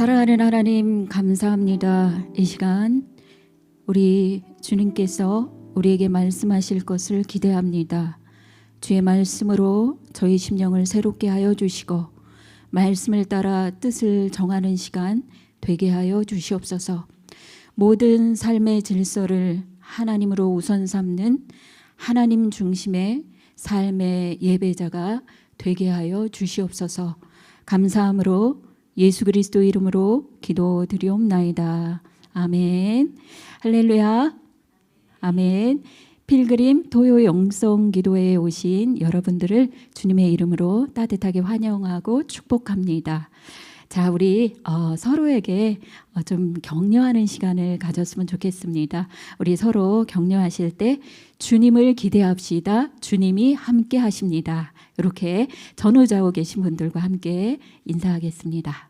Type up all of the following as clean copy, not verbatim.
사랑하는 하나님, 감사합니다. 이 시간 우리 주님께서 우리에게 말씀하실 것을 기대합니다. 주의 말씀으로 저희 심령을 새롭게 하여 주시고 말씀을 따라 뜻을 정하는 시간 되게 하여 주시옵소서. 모든 삶의 질서를 하나님으로 우선 삼는 하나님 중심의 삶의 예배자가 되게 하여 주시옵소서. 감사함으로 예수 그리스도 이름으로 기도드리옵나이다. 아멘. 할렐루야. 아멘. 필그림 토요 영성 기도회에 오신 여러분들을 주님의 이름으로 따뜻하게 환영하고 축복합니다. 자, 우리 서로에게 좀 격려하는 시간을 가졌으면 좋겠습니다. 우리 서로 격려하실 때 주님을 기대합시다. 주님이 함께 하십니다. 이렇게 전후좌우 계신 분들과 함께 인사하겠습니다.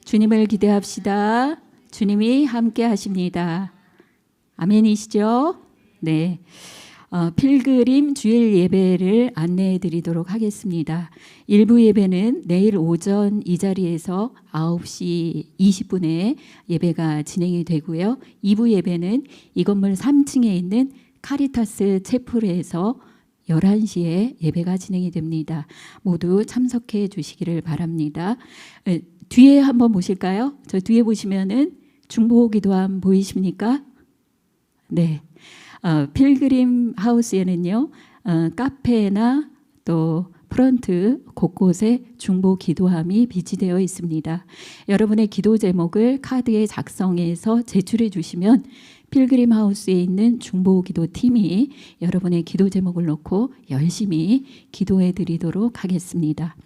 주님을 기대합시다. 주님이 함께 하십니다. 아멘이시죠? 네. 필그림 주일 예배를 안내해 드리도록 하겠습니다. 1부 예배는 내일 오전 이 자리에서 9시 20분에 예배가 진행이 되고요. 2부 예배는 이 건물 3층에 있는 카리타스 채플에서 11시에 예배가 진행이 됩니다. 모두 참석해 주시기를 바랍니다. 뒤에 한번 보실까요? 저 뒤에 보시면은 중보기도함 보이십니까? 네. 필그림 하우스에는요, 카페나 또 프런트 곳곳에 중보 기도함이 비치되어 있습니다. 여러분의 기도 제목을 카드에 작성해서 제출해 주시면 필그림 하우스에 있는 중보 기도 팀이 여러분의 기도 제목을 놓고 열심히 기도해 드리도록 하겠습니다.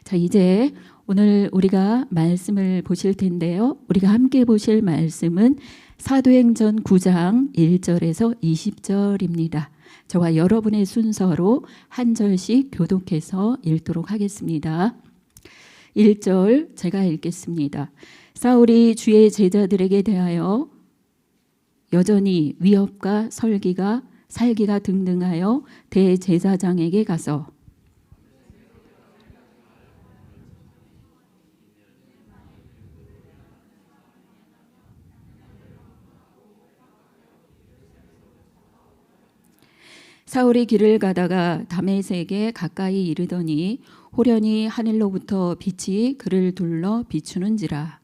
자, 이제 오늘 우리가 말씀을 보실 텐데요. 우리가 함께 보실 말씀은 사도행전 9장 1절에서 20절입니다. 저와 여러분의 순서로 한 절씩 교독해서 읽도록 하겠습니다. 1절 제가 읽겠습니다. 사울이 주의 제자들에게 대하여 여전히 위협과 살기가 등등하여 대제사장에게 가서 사울이 길을 가다가 다메섹에 가까이 이르더니 호련히 하늘로부터 빛이 그를 둘러 비추는지라.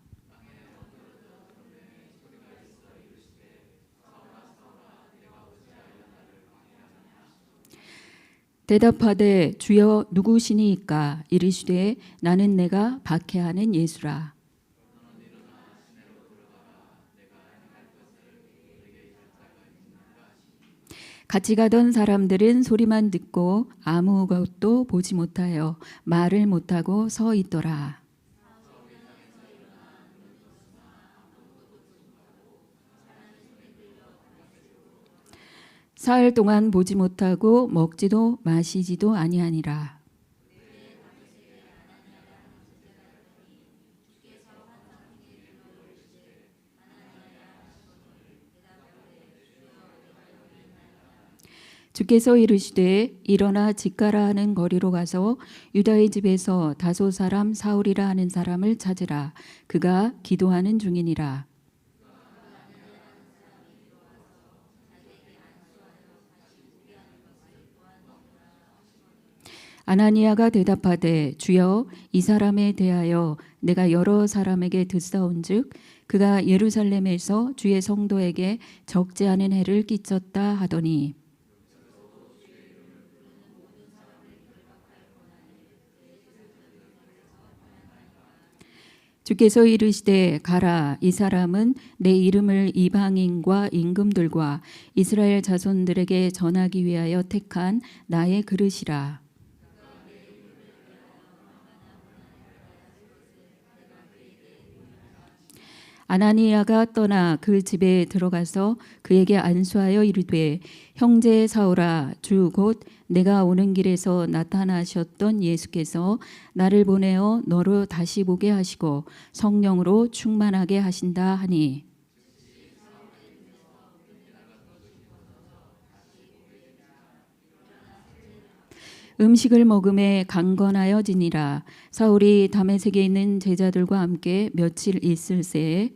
대답하되 주여 누구시니이까? 이르시되 나는 내가 박해하는 예수라. 같이 가던 사람들은 소리만 듣고 아무것도 보지 못하여 말을 못하고 서 있더라. 사흘 동안 보지 못하고 먹지도 마시지도 아니하니라. 주께서 이르시되 일어나 직가라 하는 거리로 가서 유다의 집에서 다소 사람 사울이라 하는 사람을 찾으라. 그가 기도하는 중이니라. 아나니아가 대답하되 주여 이 사람에 대하여 내가 여러 사람에게 듣사온즉 그가 예루살렘에서 주의 성도에게 적지 않은 해를 끼쳤다 하더니 주께서 이르시되 가라. 이 사람은 내 이름을 이방인과 임금들과 이스라엘 자손들에게 전하기 위하여 택한 나의 그릇이라. 아나니아가 떠나 그 집에 들어가서 그에게 안수하여 이르되 형제 사울아, 주 곧 내가 오는 길에서 나타나셨던 예수께서 나를 보내어 너로 다시 보게 하시고 성령으로 충만하게 하신다 하니 음식을 먹음에 강건하여지니라. 사울이 다메섹에 있는 제자들과 함께 며칠 있을새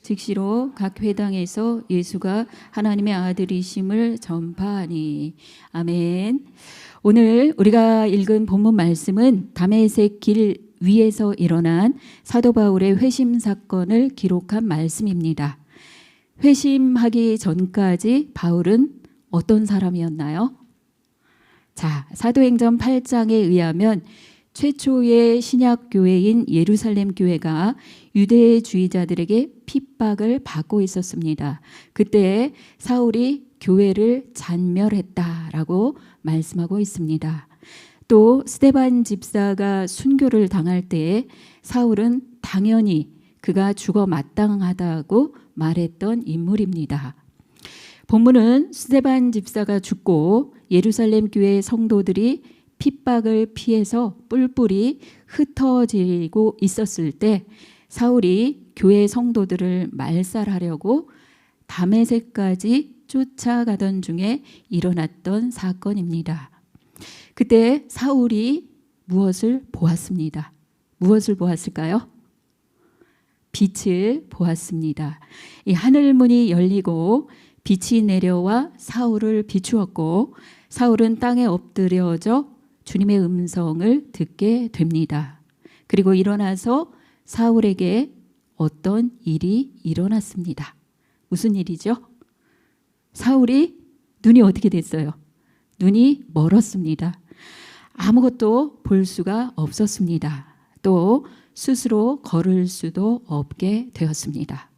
즉시로 각 회당에서 예수가 하나님의 아들이심을 전파하니. 아멘. 오늘 우리가 읽은 본문 말씀은 다메섹 길 위에서 일어난 사도 바울의 회심 사건을 기록한 말씀입니다. 회심하기 전까지 바울은 어떤 사람이었나요? 자, 사도행전 8장에 의하면 최초의 신약 교회인 예루살렘 교회가 유대주의자들에게 핍박을 받고 있었습니다. 그때 사울이 교회를 잔멸했다라고 말씀하고 있습니다. 또 스데반 집사가 순교를 당할 때 사울은 당연히 그가 죽어 마땅하다고 말했던 인물입니다. 본문은 스데반 집사가 죽고 예루살렘 교회 성도들이 핍박을 피해서 뿔뿔이 흩어지고 있었을 때 사울이 교회 성도들을 말살하려고 다메섹까지 쫓아가던 중에 일어났던 사건입니다. 그때 사울이 무엇을 보았습니다. 무엇을 보았을까요? 빛을 보았습니다. 이 하늘문이 열리고 빛이 내려와 사울을 비추었고 사울은 땅에 엎드려져 주님의 음성을 듣게 됩니다. 그리고 일어나서 사울에게 어떤 일이 일어났습니다. 무슨 일이죠? 사울이 눈이 어떻게 됐어요? 눈이 멀었습니다. 아무것도 볼 수가 없었습니다. 또 스스로 걸을 수도 없게 되었습니다.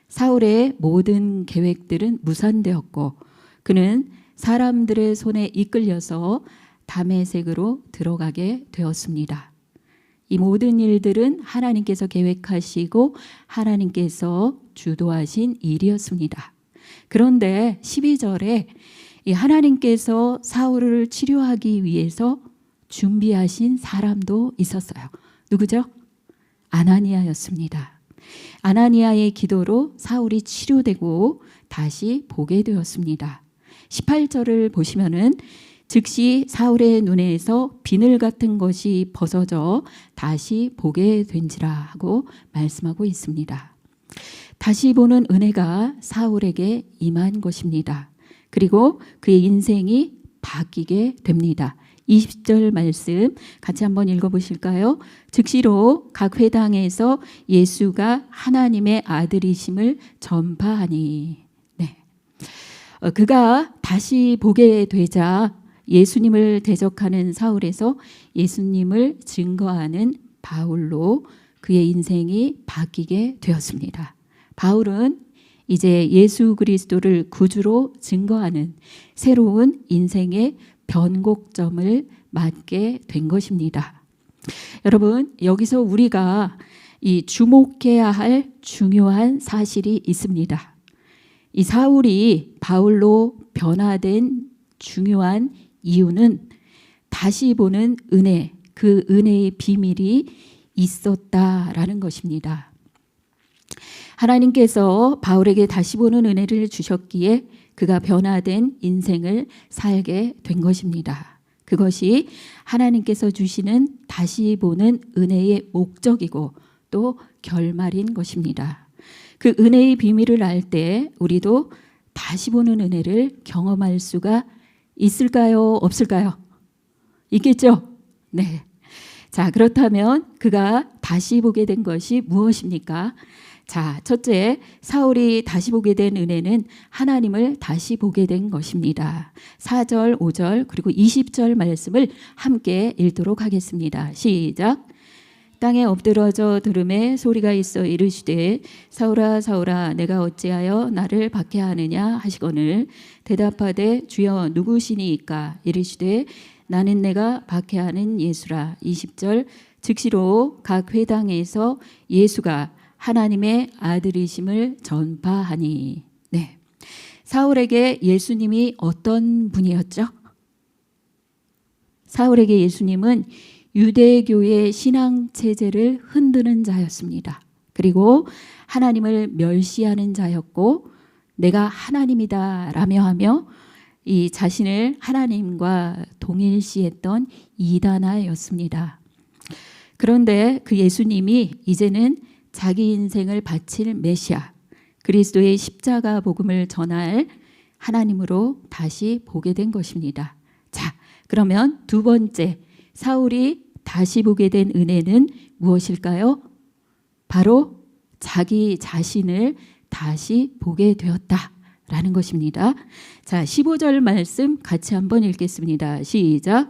사울의 모든 계획들은 무산되었고 그는 사람들의 손에 이끌려서 다메섹으로 들어가게 되었습니다. 이 모든 일들은 하나님께서 계획하시고 하나님께서 주도하신 일이었습니다. 그런데 12절에 이 하나님께서 사울을 치료하기 위해서 준비하신 사람도 있었어요. 누구죠? 아나니아였습니다. 아나니아의 기도로 사울이 치료되고 다시 보게 되었습니다. 18절을 보시면은 즉시 사울의 눈에서 비늘 같은 것이 벗어져 다시 보게 된지라 하고 말씀하고 있습니다. 다시 보는 은혜가 사울에게 임한 것입니다. 그리고 그의 인생이 바뀌게 됩니다. 20절 말씀 같이 한번 읽어보실까요? 즉시로 각 회당에서 예수가 하나님의 아들이심을 전파하니. 네. 그가 다시 보게 되자 예수님을 대적하는 사울에서 예수님을 증거하는 바울로 그의 인생이 바뀌게 되었습니다. 바울은 이제 예수 그리스도를 구주로 증거하는 새로운 인생의 변곡점을 맞게 된 것입니다. 여러분, 여기서 우리가 이 주목해야 할 중요한 사실이 있습니다. 이 사울이 바울로 변화된 중요한 이유는 다시 보는 은혜, 그 은혜의 비밀이 있었다라는 것입니다. 하나님께서 바울에게 다시 보는 은혜를 주셨기에 그가 변화된 인생을 살게 된 것입니다. 그것이 하나님께서 주시는 다시 보는 은혜의 목적이고 또 결말인 것입니다. 그 은혜의 비밀을 알 때 우리도 다시 보는 은혜를 경험할 수가 있을까요? 없을까요? 있겠죠? 네. 자, 그렇다면 그가 다시 보게 된 것이 무엇입니까? 자, 첫째, 사울이 다시 보게 된 은혜는 하나님을 다시 보게 된 것입니다. 4절, 5절, 그리고 20절 말씀을 함께 읽도록 하겠습니다. 시작. 땅에 엎드러져 들음에 소리가 있어 이르시되 사울아 사울아 내가 어찌하여 나를 박해하느냐 하시거늘 대답하되 주여 누구시니이까 이르시되 나는 내가 박해하는 예수라. 20절 즉시로 각 회당에서 예수가 하나님의 아들이심을 전파하니. 네. 사울에게 예수님이 어떤 분이었죠? 사울에게 예수님은 유대교의 신앙 체제를 흔드는 자였습니다. 그리고 하나님을 멸시하는 자였고 내가 하나님이다 라며 하며 이 자신을 하나님과 동일시했던 이단아였습니다. 그런데 그 예수님이 이제는 자기 인생을 바칠 메시아, 그리스도의 십자가 복음을 전할 하나님으로 다시 보게 된 것입니다. 자, 그러면 두 번째, 사울이 다시 보게 된 은혜는 무엇일까요? 바로 자기 자신을 다시 보게 되었다라는 것입니다. 자, 15절 말씀 같이 한번 읽겠습니다. 시작.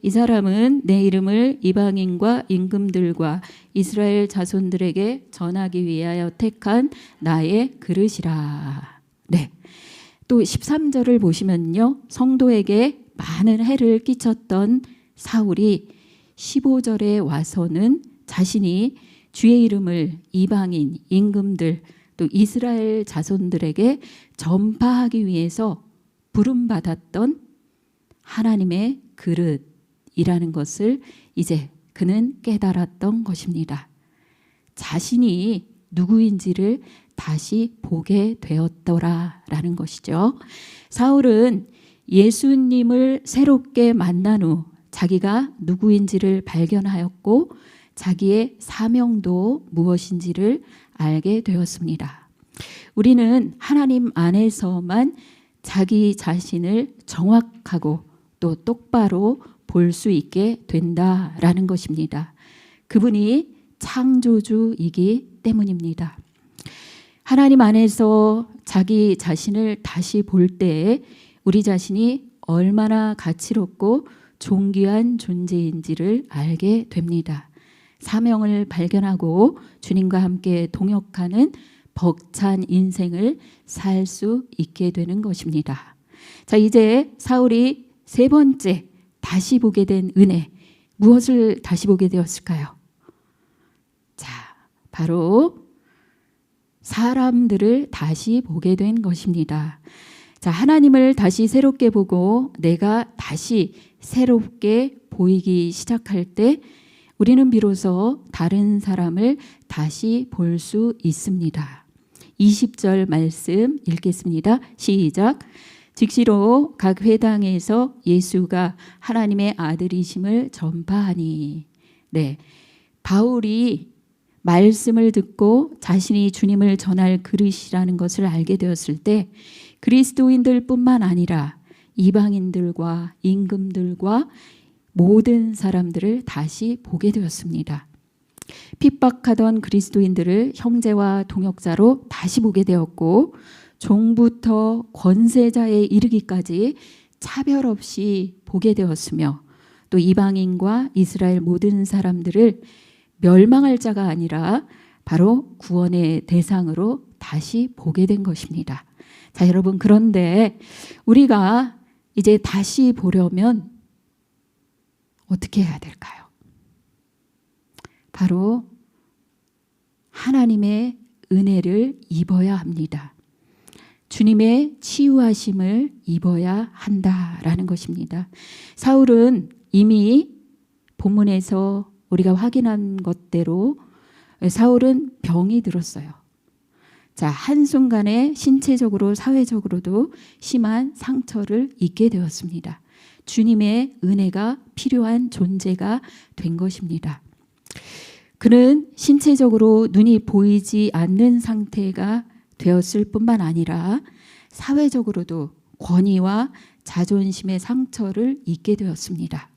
이 사람은 내 이름을 이방인과 임금들과 이스라엘 자손들에게 전하기 위하여 택한 나의 그릇이라. 네. 또 13절을 보시면요, 성도에게 많은 해를 끼쳤던 사울이 15절에 와서는 자신이 주의 이름을 이방인, 임금들, 또 이스라엘 자손들에게 전파하기 위해서 부름받았던 하나님의 그릇이라는 것을 이제 그는 깨달았던 것입니다. 자신이 누구인지를 다시 보게 되었더라라는 것이죠. 사울은 예수님을 새롭게 만난 후 자기가 누구인지를 발견하였고 자기의 사명도 무엇인지를 알게 되었습니다. 우리는 하나님 안에서만 자기 자신을 정확하고 또 똑바로 볼 수 있게 된다라는 것입니다. 그분이 창조주이기 때문입니다. 하나님 안에서 자기 자신을 다시 볼 때에 우리 자신이 얼마나 가치롭고 존귀한 존재인지를 알게 됩니다. 사명을 발견하고 주님과 함께 동역하는 벅찬 인생을 살 수 있게 되는 것입니다. 자, 이제 사울이 세 번째 다시 보게 된 은혜, 무엇을 다시 보게 되었을까요? 자, 바로 사람들을 다시 보게 된 것입니다. 자, 하나님을 다시 새롭게 보고 내가 다시 새롭게 보이기 시작할 때 우리는 비로소 다른 사람을 다시 볼 수 있습니다. 20절 말씀 읽겠습니다. 시작. 즉시로 각 회당에서 예수가 하나님의 아들이심을 전파하니. 네, 바울이 말씀을 듣고 자신이 주님을 전할 그릇이라는 것을 알게 되었을 때 그리스도인들뿐만 아니라 이방인들과 임금들과 모든 사람들을 다시 보게 되었습니다. 핍박하던 그리스도인들을 형제와 동역자로 다시 보게 되었고 종부터 권세자에 이르기까지 차별 없이 보게 되었으며 또 이방인과 이스라엘 모든 사람들을 멸망할 자가 아니라 바로 구원의 대상으로 다시 보게 된 것입니다. 자, 여러분, 그런데 우리가 이제 다시 보려면 어떻게 해야 될까요? 바로 하나님의 은혜를 입어야 합니다. 주님의 치유하심을 입어야 한다라는 것입니다. 사울은 이미 본문에서 우리가 확인한 것대로 사울은 병이 들었어요. 자, 한순간에 신체적으로 사회적으로도 심한 상처를 입게 되었습니다. 주님의 은혜가 필요한 존재가 된 것입니다. 그는 신체적으로 눈이 보이지 않는 상태가 되었을 뿐만 아니라 사회적으로도 권위와 자존심의 상처를 입게 되었습니다.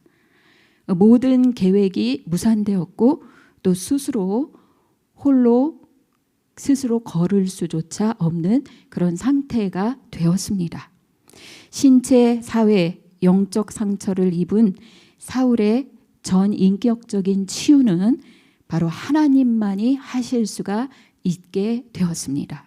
모든 계획이 무산되었고 또 홀로 스스로 걸을 수조차 없는 그런 상태가 되었습니다. 신체, 사회, 영적 상처를 입은 사울의 전 인격적인 치유는 바로 하나님만이 하실 수가 있게 되었습니다.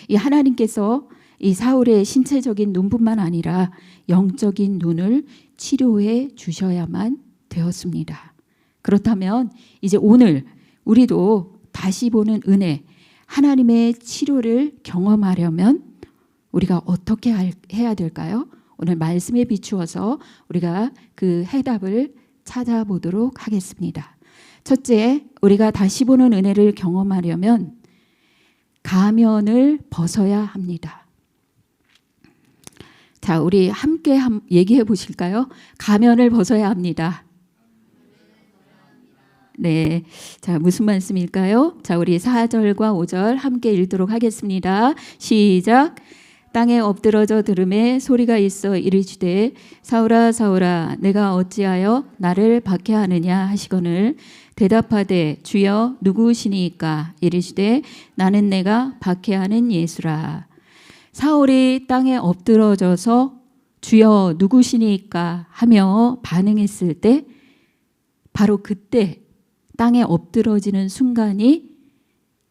이 하나님께서 이 사울의 신체적인 눈뿐만 아니라 영적인 눈을 치료해 주셔야만 되었습니다. 그렇다면 이제 오늘 우리도 다시 보는 은혜, 하나님의 치료를 경험하려면 우리가 어떻게 해야 될까요? 오늘 말씀에 비추어서 우리가 그 해답을 찾아보도록 하겠습니다. 첫째, 우리가 다시 보는 은혜를 경험하려면 가면을 벗어야 합니다. 자, 우리 함께 얘기해 보실까요? 가면을 벗어야 합니다. 네. 자, 무슨 말씀일까요? 자, 우리 4절과 5절 함께 읽도록 하겠습니다. 시작. 땅에 엎드러져 들음에 소리가 있어 이르시되 사울아 사울아 내가 어찌하여 나를 박해하느냐 하시거늘 대답하되 주여 누구시니까 이르시되 나는 내가 박해하는 예수라. 사울이 땅에 엎드러져서 주여 누구시니까 하며 반응했을 때 바로 그때 땅에 엎드러지는 순간이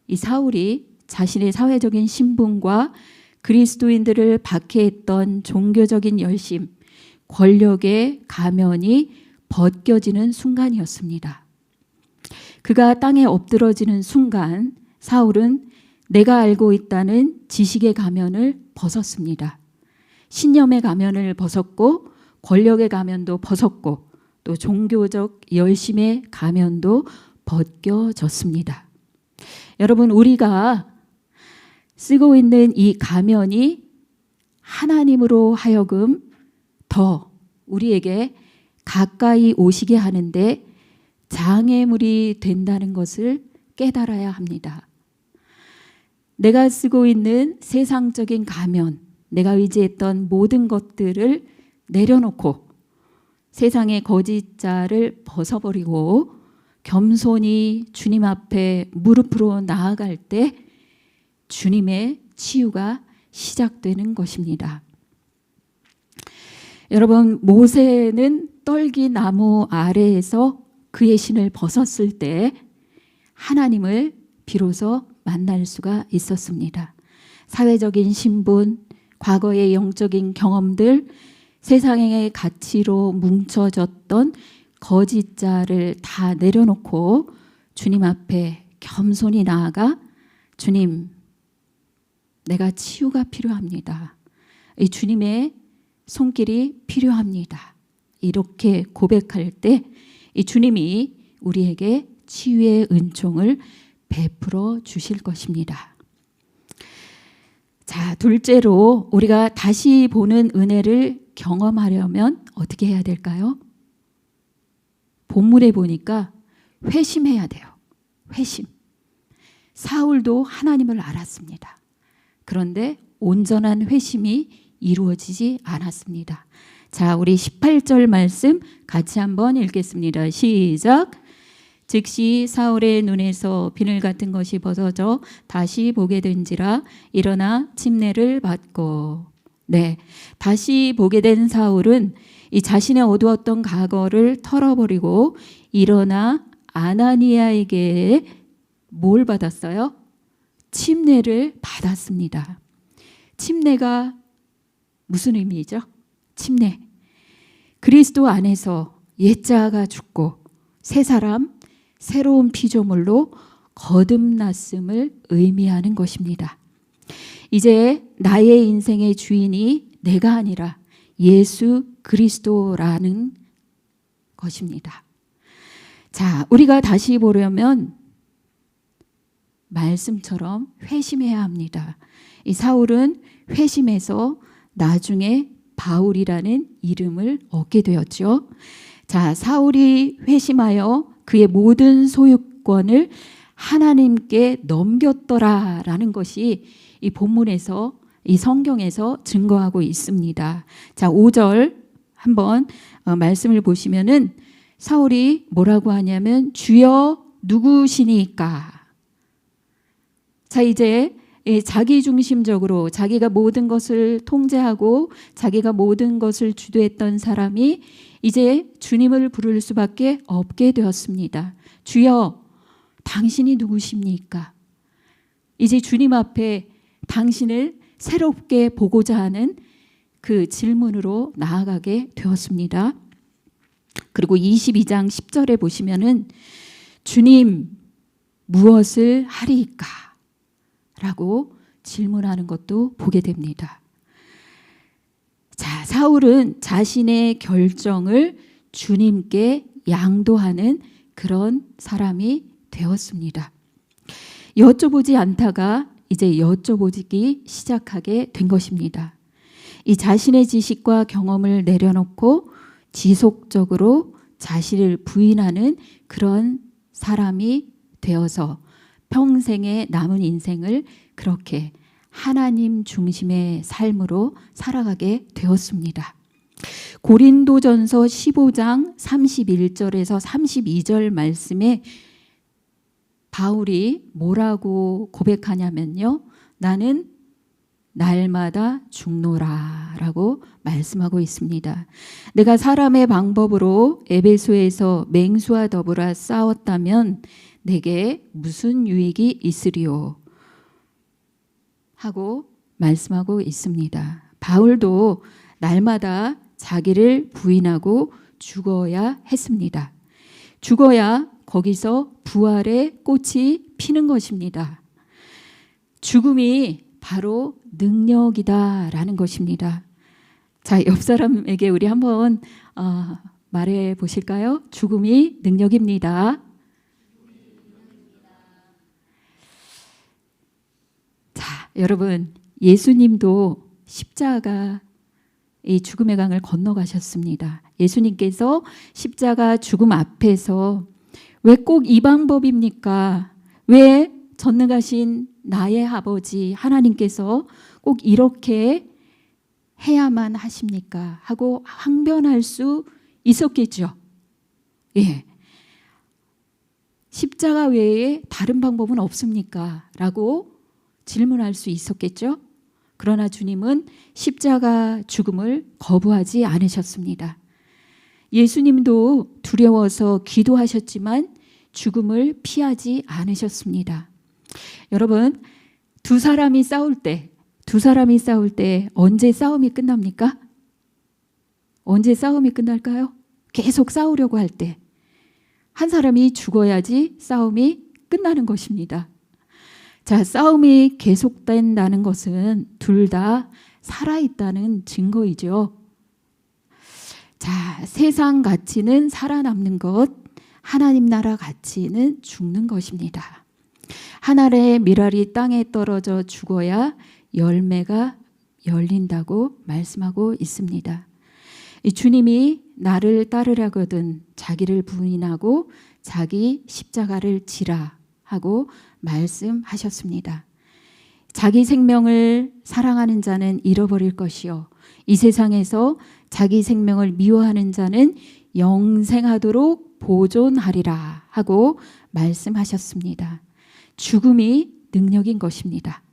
이 사울이 자신의 사회적인 신분과 그리스도인들을 박해했던 종교적인 열심, 권력의 가면이 벗겨지는 순간이었습니다. 그가 땅에 엎드러지는 순간 사울은 내가 알고 있다는 지식의 가면을 벗었습니다. 신념의 가면을 벗었고 권력의 가면도 벗었고 또 종교적 열심의 가면도 벗겨졌습니다. 여러분, 우리가 쓰고 있는 이 가면이 하나님으로 하여금 더 우리에게 가까이 오시게 하는데 장애물이 된다는 것을 깨달아야 합니다. 내가 쓰고 있는 세상적인 가면, 내가 의지했던 모든 것들을 내려놓고 세상의 거짓자를 벗어버리고 겸손히 주님 앞에 무릎으로 나아갈 때 주님의 치유가 시작되는 것입니다. 여러분, 모세는 떨기 나무 아래에서 그의 신을 벗었을 때 하나님을 비로소 만날 수가 있었습니다. 사회적인 신분, 과거의 영적인 경험들, 세상의 가치로 뭉쳐졌던 거짓자를 다 내려놓고 주님 앞에 겸손히 나아가 주님, 내가 치유가 필요합니다. 이 주님의 손길이 필요합니다. 이렇게 고백할 때 이 주님이 우리에게 치유의 은총을 베풀어 주실 것입니다. 자, 둘째로 우리가 다시 보는 은혜를 경험하려면 어떻게 해야 될까요? 본문에 보니까 회심해야 돼요. 회심. 사울도 하나님을 알았습니다. 그런데 온전한 회심이 이루어지지 않았습니다. 자, 우리 18절 말씀 같이 한번 읽겠습니다. 시작. 즉시 사울의 눈에서 비늘 같은 것이 벗어져 다시 보게 된지라 일어나 침례를 받고. 네, 다시 보게 된 사울은 이 자신의 어두웠던 과거를 털어버리고 일어나 아나니아에게 뭘 받았어요? 침례를 받았습니다. 침례가 무슨 의미죠? 침례. 그리스도 안에서 옛자가 죽고 새 사람, 새로운 피조물로 거듭났음을 의미하는 것입니다. 이제 나의 인생의 주인이 내가 아니라 예수 그리스도라는 것입니다. 자, 우리가 다시 보려면 말씀처럼 회심해야 합니다. 이 사울은 회심해서 나중에 바울이라는 이름을 얻게 되었죠. 자, 사울이 회심하여 그의 모든 소유권을 하나님께 넘겼더라라는 것이 이 본문에서 이 성경에서 증거하고 있습니다. 자, 5절 한번 말씀을 보시면은 사울이 뭐라고 하냐면 주여 누구시니까. 자, 이제 자기 중심적으로 자기가 모든 것을 통제하고 자기가 모든 것을 주도했던 사람이 이제 주님을 부를 수밖에 없게 되었습니다. 주여, 당신이 누구십니까? 이제 주님 앞에 당신을 새롭게 보고자 하는 그 질문으로 나아가게 되었습니다. 그리고 22장 10절에 보시면은 주님 무엇을 하리이까? 라고 질문하는 것도 보게 됩니다. 자, 사울은 자신의 결정을 주님께 양도하는 그런 사람이 되었습니다. 여쭤보지 않다가 이제 여쭤보기 시작하게 된 것입니다. 이 자신의 지식과 경험을 내려놓고 지속적으로 자신을 부인하는 그런 사람이 되어서 평생의 남은 인생을 그렇게 하나님 중심의 삶으로 살아가게 되었습니다. 고린도전서 15장 31절에서 32절 말씀에 바울이 뭐라고 고백하냐면요. 나는 날마다 죽노라 라고 말씀하고 있습니다. 내가 사람의 방법으로 에베소에서 맹수와 더불어 싸웠다면 내게 무슨 유익이 있으리요 하고 말씀하고 있습니다. 바울도 날마다 자기를 부인하고 죽어야 했습니다. 죽어야 거기서 부활의 꽃이 피는 것입니다. 죽음이 바로 능력이다라는 것입니다. 자, 옆 사람에게 우리 한번 말해 보실까요? 죽음이 능력입니다. 자, 여러분, 예수님도 십자가 이 죽음의 강을 건너가셨습니다. 예수님께서 십자가 죽음 앞에서 왜 꼭 이 방법입니까? 왜 전능하신 나의 아버지 하나님께서 꼭 이렇게 해야만 하십니까? 하고 항변할 수 있었겠죠. 예. 십자가 외에 다른 방법은 없습니까? 라고 질문할 수 있었겠죠. 그러나 주님은 십자가 죽음을 거부하지 않으셨습니다. 예수님도 두려워서 기도하셨지만 죽음을 피하지 않으셨습니다. 여러분, 두 사람이 싸울 때 언제 싸움이 끝납니까? 언제 싸움이 끝날까요? 계속 싸우려고 할 때 한 사람이 죽어야지 싸움이 끝나는 것입니다. 자, 싸움이 계속된다는 것은 둘 다 살아있다는 증거이죠. 자, 세상 가치는 살아남는 것, 하나님 나라 가치는 죽는 것입니다. 하늘의 밀알이 땅에 떨어져 죽어야 열매가 열린다고 말씀하고 있습니다. 주님이 나를 따르려거든 자기를 부인하고 자기 십자가를 지라 하고 말씀하셨습니다. 자기 생명을 사랑하는 자는 잃어버릴 것이요 이 세상에서 자기 생명을 미워하는 자는 영생하도록 보존하리라 하고 말씀하셨습니다. 죽음이 능력인 것입니다.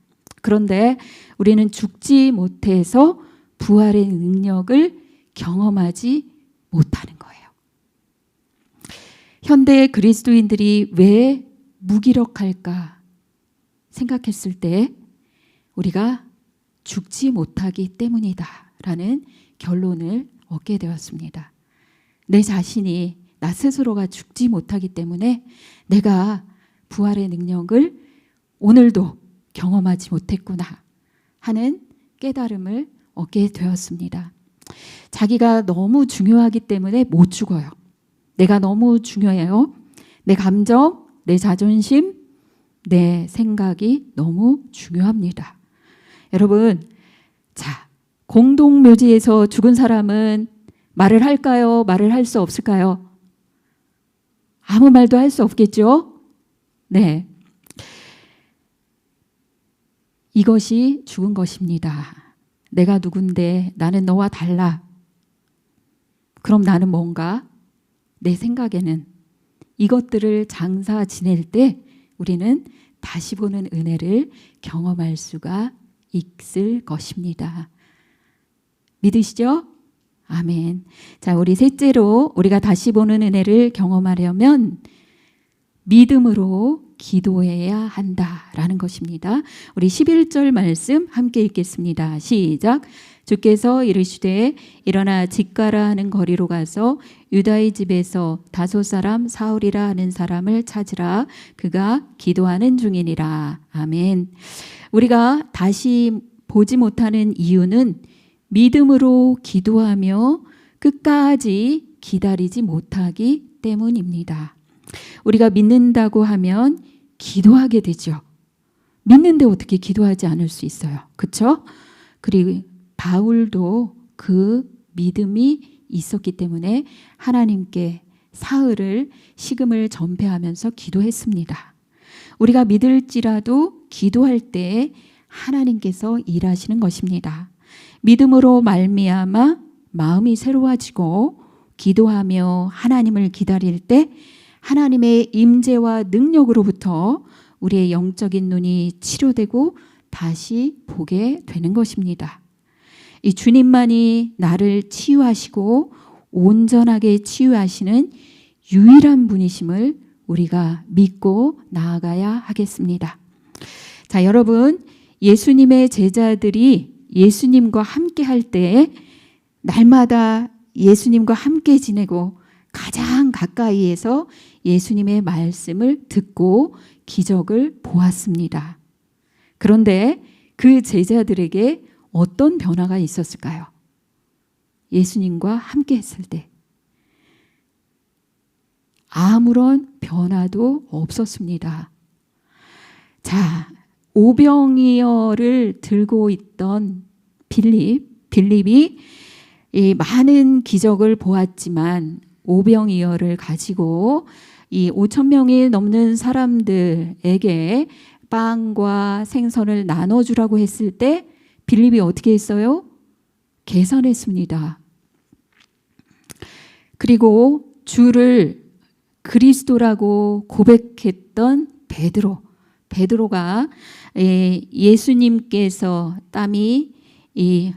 그런데 우리는 죽지 못해서 부활의 능력을 경험하지 못하는 거예요. 현대 그리스도인들이 왜 무기력할까 생각했을 때 우리가 죽지 못하기 때문이다라는 결론을 얻게 되었습니다. 내 자신이 나 스스로가 죽지 못하기 때문에 내가 부활의 능력을 오늘도 경험하지 못했구나 하는 깨달음을 얻게 되었습니다. 자기가 너무 중요하기 때문에 못 죽어요. 내가 너무 중요해요. 내 감정, 내 자존심, 내 생각이 너무 중요합니다. 여러분, 자, 공동묘지에서 죽은 사람은 말을 할까요? 말을 할 수 없을까요? 아무 말도 할 수 없겠죠? 네. 이것이 죽은 것입니다. 내가 누군데 나는 너와 달라. 그럼 나는 뭔가? 내 생각에는 이것들을 장사 지낼 때 우리는 다시 보는 은혜를 경험할 수가 있을 것입니다. 믿으시죠? 아멘. 자, 우리 셋째로 우리가 다시 보는 은혜를 경험하려면 믿음으로 기도해야 한다라는 것입니다. 우리 11절 말씀 함께 읽겠습니다. 시작. 주께서 이르시되 일어나 직가라 하는 거리로 가서 유다의 집에서 다소 사람 사울이라 하는 사람을 찾으라. 그가 기도하는 중이니라. 아멘. 우리가 다시 보지 못하는 이유는 믿음으로 기도하며 끝까지 기다리지 못하기 때문입니다. 우리가 믿는다고 하면 기도하게 되죠. 믿는데 어떻게 기도하지 않을 수 있어요? 그렇죠? 그리고 바울도 그 믿음이 있었기 때문에 하나님께 사흘을 식음을 전폐하면서 기도했습니다. 우리가 믿을지라도 기도할 때 하나님께서 일하시는 것입니다. 믿음으로 말미암아 마음이 새로워지고 기도하며 하나님을 기다릴 때 하나님의 임재와 능력으로부터 우리의 영적인 눈이 치료되고 다시 보게 되는 것입니다. 이 주님만이 나를 치유하시고 온전하게 치유하시는 유일한 분이심을 우리가 믿고 나아가야 하겠습니다. 자, 여러분, 예수님의 제자들이 예수님과 함께 할 때 날마다 예수님과 함께 지내고 가장 가까이에서 예수님의 말씀을 듣고 기적을 보았습니다. 그런데 그 제자들에게 어떤 변화가 있었을까요? 예수님과 함께 했을 때 아무런 변화도 없었습니다. 자, 오병이어를 들고 있던 빌립이 이 많은 기적을 보았지만 오병이어를 가지고 이 5,000명이 넘는 사람들에게 빵과 생선을 나눠주라고 했을 때 빌립이 어떻게 했어요? 계산했습니다. 그리고 주를 그리스도라고 고백했던 베드로가 예수님께서 땀이 이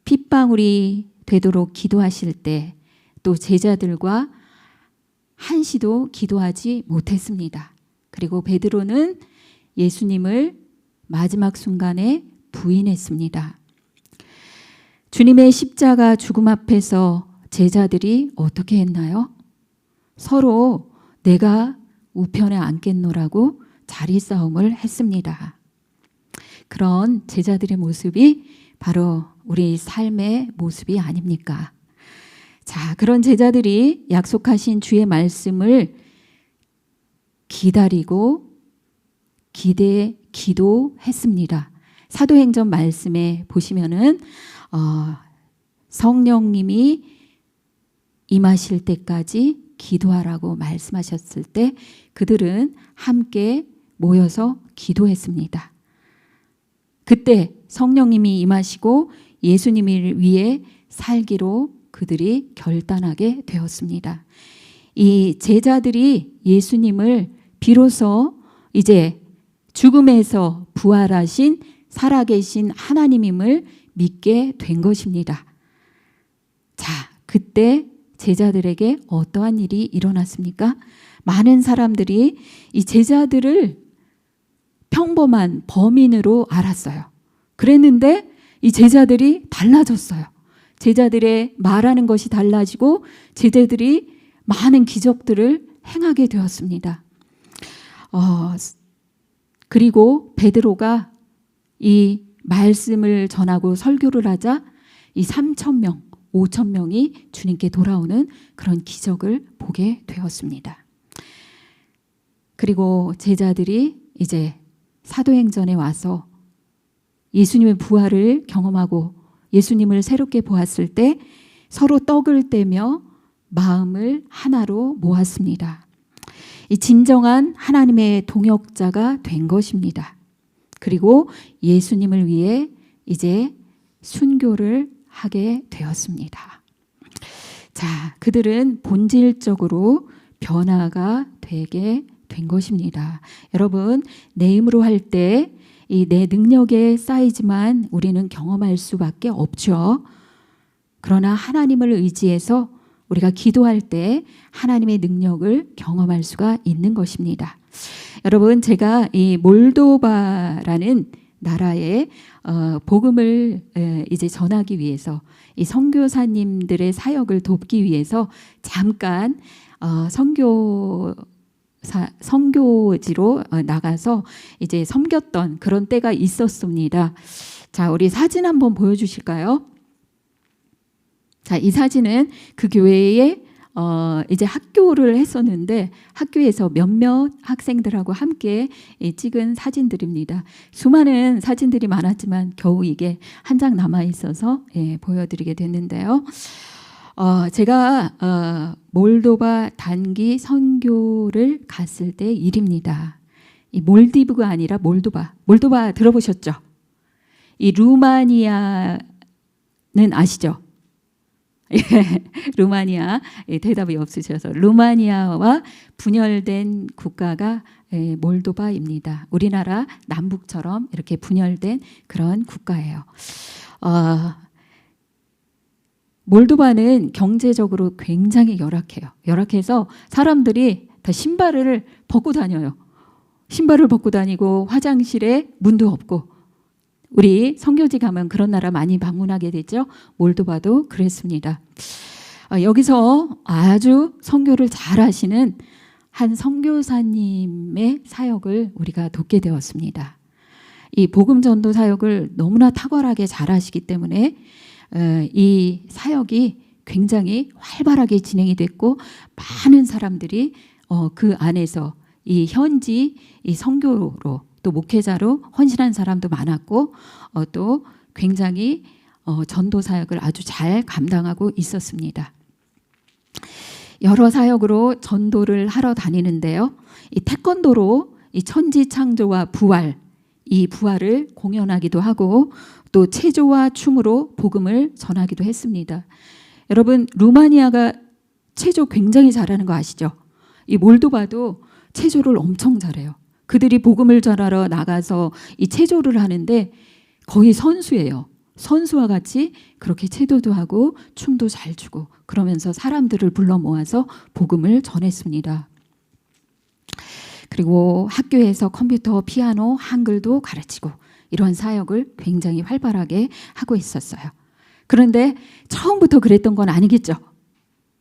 핏방울이 되도록 기도하실 때 또 제자들과 한시도 기도하지 못했습니다. 그리고 베드로는 예수님을 마지막 순간에 부인했습니다. 주님의 십자가 죽음 앞에서 제자들이 어떻게 했나요? 서로 내가 우편에 앉겠노라고 자리 싸움을 했습니다. 그런 제자들의 모습이 바로 우리 삶의 모습이 아닙니까? 자, 그런 제자들이 약속하신 주의 말씀을 기다리고 기도했습니다. 사도행전 말씀에 보시면은 성령님이 임하실 때까지 기도하라고 말씀하셨을 때 그들은 함께 모여서 기도했습니다. 그때 성령님이 임하시고 예수님을 위해 살기로 그들이 결단하게 되었습니다. 이 제자들이 예수님을 비로소 이제 죽음에서 부활하신 살아계신 하나님임을 믿게 된 것입니다. 자, 그때 제자들에게 어떠한 일이 일어났습니까? 많은 사람들이 이 제자들을 평범한 범인으로 알았어요. 그랬는데 이 제자들이 달라졌어요. 제자들의 말하는 것이 달라지고 제자들이 많은 기적들을 행하게 되었습니다. 그리고 베드로가 이 말씀을 전하고 설교를 하자 이 3,000명, 5,000명이 주님께 돌아오는 그런 기적을 보게 되었습니다. 그리고 제자들이 이제 사도행전에 와서 예수님의 부활을 경험하고 예수님을 새롭게 보았을 때 서로 떡을 떼며 마음을 하나로 모았습니다. 이 진정한 하나님의 동역자가 된 것입니다. 그리고 예수님을 위해 이제 순교를 하게 되었습니다. 자, 그들은 본질적으로 변화가 되게 된 것입니다. 여러분, 내 힘으로 할 때 이 내 능력에 쌓이지만 우리는 경험할 수밖에 없죠. 그러나 하나님을 의지해서 우리가 기도할 때 하나님의 능력을 경험할 수가 있는 것입니다. 여러분, 제가 이 몰도바라는 나라에 복음을 이제 전하기 위해서 이 선교사님들의 사역을 돕기 위해서 잠깐 선교지로 나가서 이제 섬겼던 그런 때가 있었습니다. 자, 우리 사진 한번 보여주실까요? 자, 이 사진은 그 교회의 이제 학교를 했었는데 학교에서 몇몇 학생들하고 함께 찍은 사진들입니다. 수많은 사진들이 많았지만 겨우 이게 한 장 남아 있어서 보여드리게 됐는데요. 제가 몰도바 단기 선교를 갔을 때 일입니다. 이 몰디브가 아니라 몰도바 들어보셨죠? 이 루마니아는 아시죠? 루마니아, 대답이 없으셔서 루마니아와 분열된 국가가 몰도바입니다. 우리나라 남북처럼 이렇게 분열된 그런 국가예요. 몰도바는 경제적으로 굉장히 열악해요. 열악해서 사람들이 다 신발을 벗고 다녀요. 신발을 벗고 다니고 화장실에 문도 없고, 우리 선교지 가면 그런 나라 많이 방문하게 되죠. 몰도바도 그랬습니다. 여기서 아주 선교를 잘 하시는 한 선교사님의 사역을 우리가 돕게 되었습니다. 이 복음 전도 사역을 너무나 탁월하게 잘 하시기 때문에 이 사역이 굉장히 활발하게 진행이 됐고, 많은 사람들이 그 안에서 이 현지 이 선교로 또 목회자로 헌신한 사람도 많았고, 또 굉장히 전도 사역을 아주 잘 감당하고 있었습니다. 여러 사역으로 전도를 하러 다니는데요. 이 태권도로 이 천지 창조와 부활, 이 부활을 공연하기도 하고, 또 체조와 춤으로 복음을 전하기도 했습니다. 여러분, 루마니아가 체조 굉장히 잘하는 거 아시죠? 이 몰도바도 체조를 엄청 잘해요. 그들이 복음을 전하러 나가서 이 체조를 하는데 거의 선수예요. 선수와 같이 그렇게 체조도 하고 춤도 잘 추고 그러면서 사람들을 불러 모아서 복음을 전했습니다. 그리고 학교에서 컴퓨터, 피아노, 한글도 가르치고 이런 사역을 굉장히 활발하게 하고 있었어요. 그런데 처음부터 그랬던 건 아니겠죠.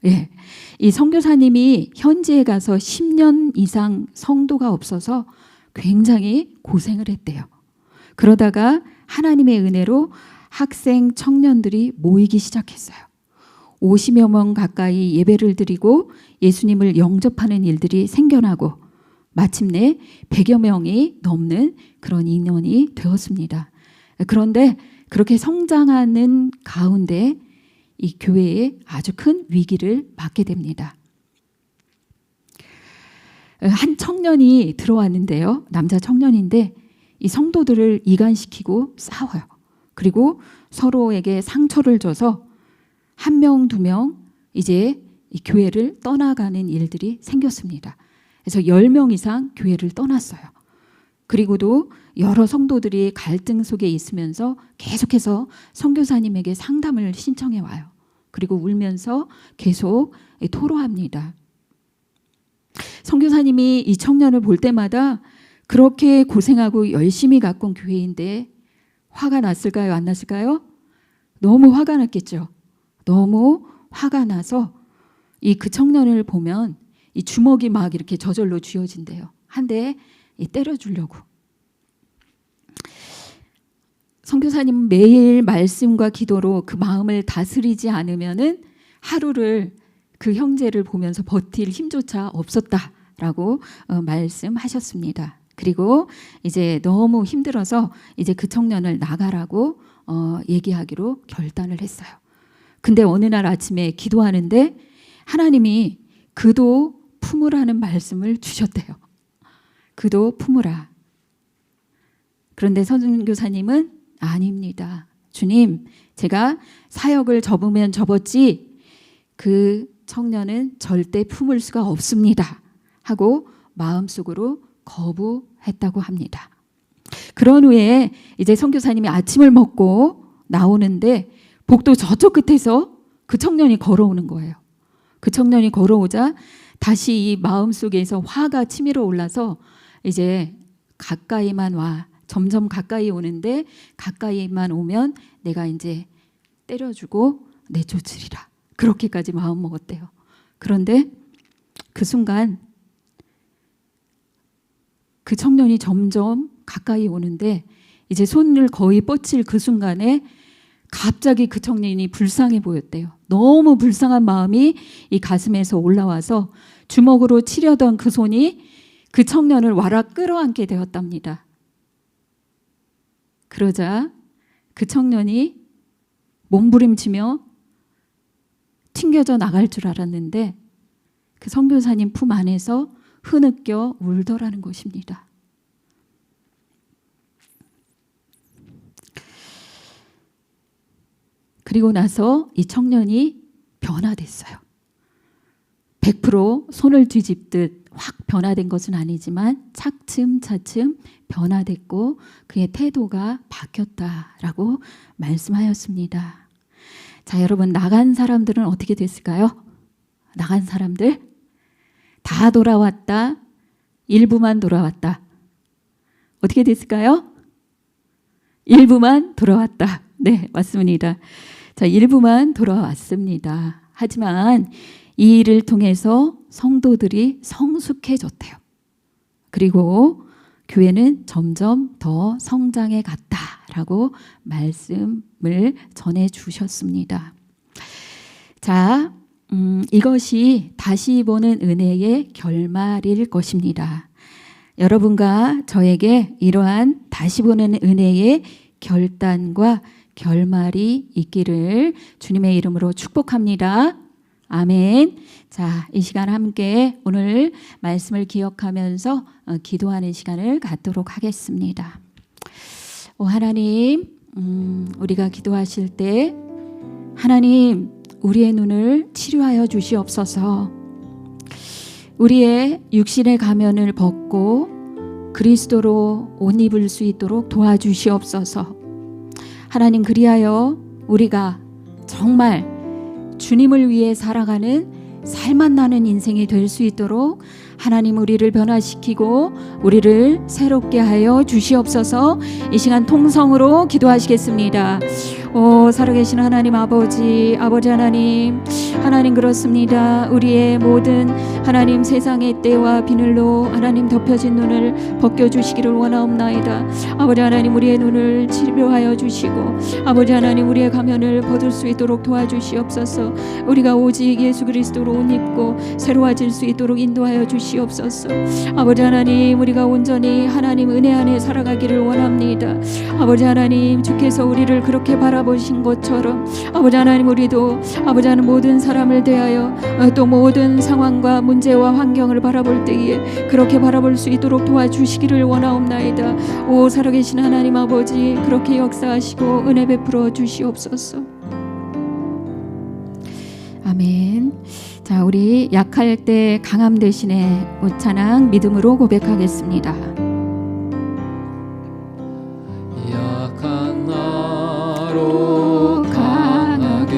예, 이 선교사님이 현지에 가서 10년 이상 성도가 없어서 굉장히 고생을 했대요. 그러다가 하나님의 은혜로 학생 청년들이 모이기 시작했어요. 50여 명 가까이 예배를 드리고 예수님을 영접하는 일들이 생겨나고 마침내 100여 명이 넘는 그런 인원이 되었습니다. 그런데 그렇게 성장하는 가운데 이 교회에 아주 큰 위기를 맞게 됩니다. 한 청년이 들어왔는데요. 남자 청년인데 이 성도들을 이간시키고 싸워요. 그리고 서로에게 상처를 줘서 한 명, 두 명 이제 이 교회를 떠나가는 일들이 생겼습니다. 그래서 10명 이상 교회를 떠났어요. 그리고도 여러 성도들이 갈등 속에 있으면서 계속해서 선교사님에게 상담을 신청해 와요. 그리고 울면서 계속 토로합니다. 선교사님이 이 청년을 볼 때마다 그렇게 고생하고 열심히 가꾼 교회인데 화가 났을까요? 안 났을까요? 너무 화가 났겠죠. 너무 화가 나서 그 청년을 보면 이 주먹이 막 이렇게 저절로 쥐어진대요. 한 대 때려주려고. 선교사님은 매일 말씀과 기도로 그 마음을 다스리지 않으면은 하루를 그 형제를 보면서 버틸 힘조차 없었다라고 말씀하셨습니다. 그리고 이제 너무 힘들어서 이제 그 청년을 나가라고 얘기하기로 결단을 했어요. 근데 어느 날 아침에 기도하는데 하나님이 그도 품으라는 말씀을 주셨대요. 그도 품으라. 그런데 선교사님은 아닙니다. 주님, 제가 사역을 접으면 접었지 그 청년은 절대 품을 수가 없습니다 하고 마음속으로 거부했다고 합니다. 그런 후에 이제 선교사님이 아침을 먹고 나오는데 복도 저쪽 끝에서 그 청년이 걸어오는 거예요. 그 청년이 걸어오자 다시 이 마음속에서 화가 치밀어 올라서 이제 가까이만 와. 점점 가까이 오는데 가까이만 오면 내가 이제 때려주고 내쫓으리라. 그렇게까지 마음 먹었대요. 그런데 그 순간 그 청년이 점점 가까이 오는데 이제 손을 거의 뻗칠 그 순간에 갑자기 그 청년이 불쌍해 보였대요. 너무 불쌍한 마음이 이 가슴에서 올라와서 주먹으로 치려던 그 손이 그 청년을 와락 끌어안게 되었답니다. 그러자 그 청년이 몸부림치며 튕겨져 나갈 줄 알았는데 그 선교사님 품 안에서 흐느껴 울더라는 것입니다. 그리고 나서 이 청년이 변화됐어요. 100% 손을 뒤집듯 확 변화된 것은 아니지만 차츰차츰 변화됐고 그의 태도가 바뀌었다라고 말씀하였습니다. 자, 여러분, 나간 사람들은 어떻게 됐을까요? 나간 사람들 다 돌아왔다, 일부만 돌아왔다. 어떻게 됐을까요? 일부만 돌아왔다. 네, 맞습니다. 자, 일부만 돌아왔습니다. 하지만 이 일을 통해서 성도들이 성숙해졌대요. 그리고 교회는 점점 더 성장해 갔다라고 말씀을 전해 주셨습니다. 자, 이것이 다시 보는 은혜의 결말일 것입니다. 여러분과 저에게 이러한 다시 보는 은혜의 결단과 결말이 있기를 주님의 이름으로 축복합니다. 아멘. 자, 이 시간 함께 오늘 말씀을 기억하면서 기도하는 시간을 갖도록 하겠습니다. 하나님, 우리가 기도하실 때 하나님, 우리의 눈을 치료하여 주시옵소서. 우리의 육신의 가면을 벗고 그리스도로 옷 입을 수 있도록 도와주시옵소서. 하나님, 그리하여 우리가 정말 주님을 위해 살아가는 살맛 나는 인생이 될 수 있도록 하나님 우리를 변화시키고 우리를 새롭게 하여 주시옵소서. 이 시간 통성으로 기도하시겠습니다. 살아계신 하나님 아버지 하나님, 하나님 그렇습니다. 우리의 모든 하나님 세상의 때와 비늘로 하나님 덮여진 눈을 벗겨주시기를 원하옵나이다. 아버지 하나님, 우리의 눈을 치료하여 주시고 아버지 하나님, 우리의 가면을 벗을 수 있도록 도와주시옵소서. 우리가 오직 예수 그리스도로 옷 입고 새로워질 수 있도록 인도하여 주시옵소서. 아버지 하나님, 우리가 온전히 하나님 은혜 안에 살아가기를 원합니다. 아버지 하나님, 주께서 우리를 그렇게 바라보신 것처럼 아버지 하나님, 우리도 아버지 하나님 모든 사람을 대하여 또 모든 상황과 문제와 환경을 바라볼 때에 그렇게 바라볼 수 있도록 도와주시기를 원하옵나이다. 오 살아계신 하나님 아버지, 그렇게 역사하시고 은혜 베풀어 주시옵소서. 아멘. 자, 우리 약할 때 강함 대신에 찬양 믿음으로 고백하겠습니다. 약한 나로 강하게,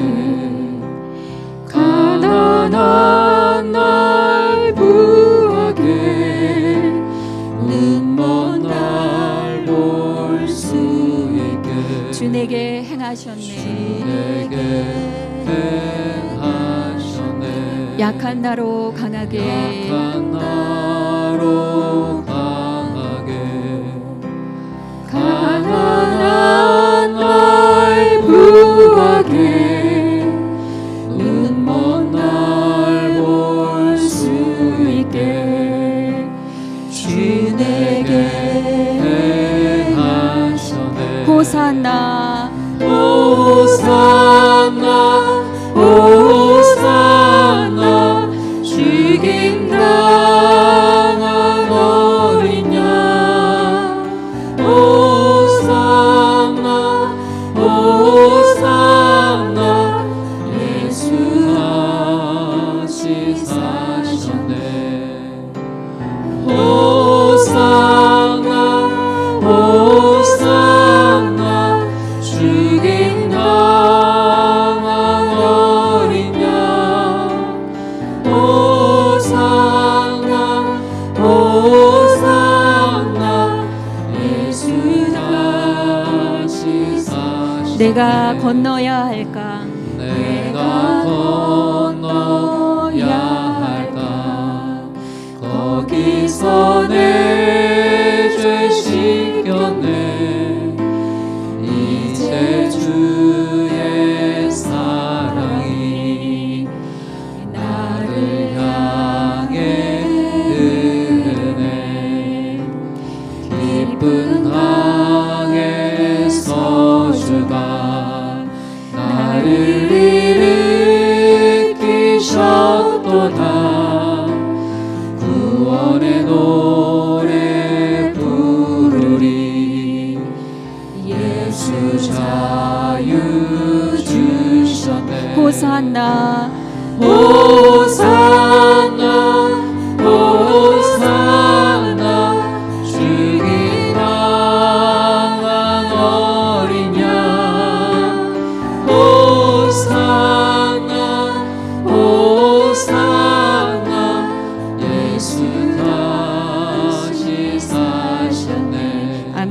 가난한 날 부하게, 눈먼 날 볼 수 있게 주 내게 행하셨네. 내게 행하셨네. 약한 나로 강하게, 약한 나로 강하게, 가난한 날 부하게, 눈먼 날 볼 수 있게 주 내게 행하셨네. 호산나 호산나 호산나, 죽임당한 어린 양. 호산나 호산나, 예수 다시 사셨네. 호산나 호산나, 죽임당한 어린 양. 호산나 호산나, 예수 다시 사셨네. 내가 건너야 할 강, 내가 건너야 할 강, 거기서 내 죄 씻겼네. 이제 주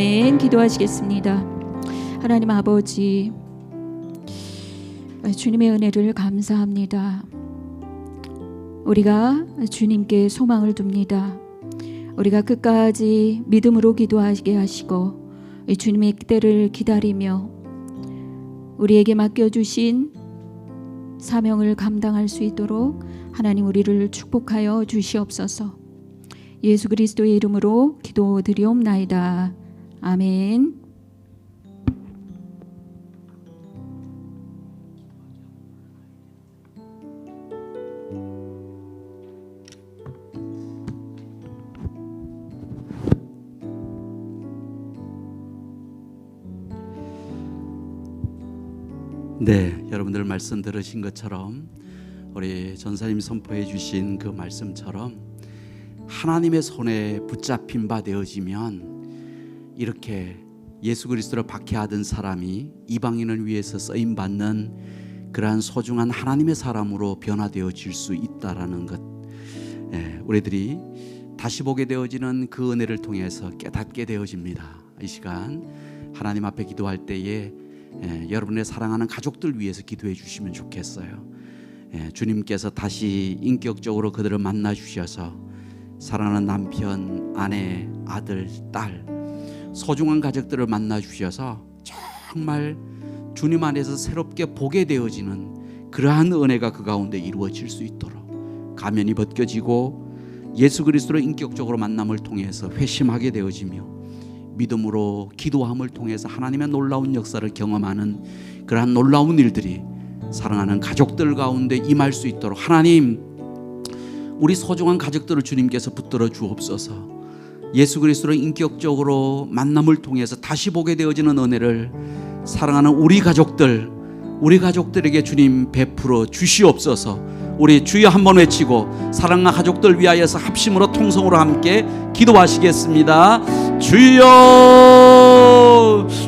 아멘. 기도하시겠습니다. 하나님 아버지, 주님의 은혜를 감사합니다. 우리가 주님께 소망을 둡니다. 우리가 끝까지 믿음으로 기도하게 하시고 주님의 때를 기다리며 우리에게 맡겨주신 사명을 감당할 수 있도록 하나님 우리를 축복하여 주시옵소서. 예수 그리스도의 이름으로 기도드리옵나이다. 아멘. 네, 여러분들 말씀 들으신 것처럼 우리 전사님이 선포해 주신 그 말씀처럼 하나님의 손에 붙잡힌 바 되어지면 이렇게 예수 그리스도를 박해하던 사람이 이방인을 위해서 쓰임 받는 그러한 소중한 하나님의 사람으로 변화되어질 수 있다라는 것, 우리들이 다시 보게 되어지는 그 은혜를 통해서 깨닫게 되어집니다. 이 시간 하나님 앞에 기도할 때에 여러분의 사랑하는 가족들 위해서 기도해 주시면 좋겠어요. 주님께서 다시 인격적으로 그들을 만나 주셔서 사랑하는 남편, 아내, 아들, 딸, 소중한 가족들을 만나 주셔서 정말 주님 안에서 새롭게 보게 되어지는 그러한 은혜가 그 가운데 이루어질 수 있도록 가면이 벗겨지고 예수 그리스도로 인격적으로 만남을 통해서 회심하게 되어지며 믿음으로 기도함을 통해서 하나님의 놀라운 역사를 경험하는 그러한 놀라운 일들이 사랑하는 가족들 가운데 임할 수 있도록 하나님, 우리 소중한 가족들을 주님께서 붙들어 주옵소서. 예수 그리스도로 인격적으로 만남을 통해서 다시 보게 되어지는 은혜를 사랑하는 우리 가족들에게 주님 베풀어 주시옵소서. 우리 주여 한번 외치고 사랑하는 가족들 위하여서 합심으로 통성으로 함께 기도하시겠습니다. 주여,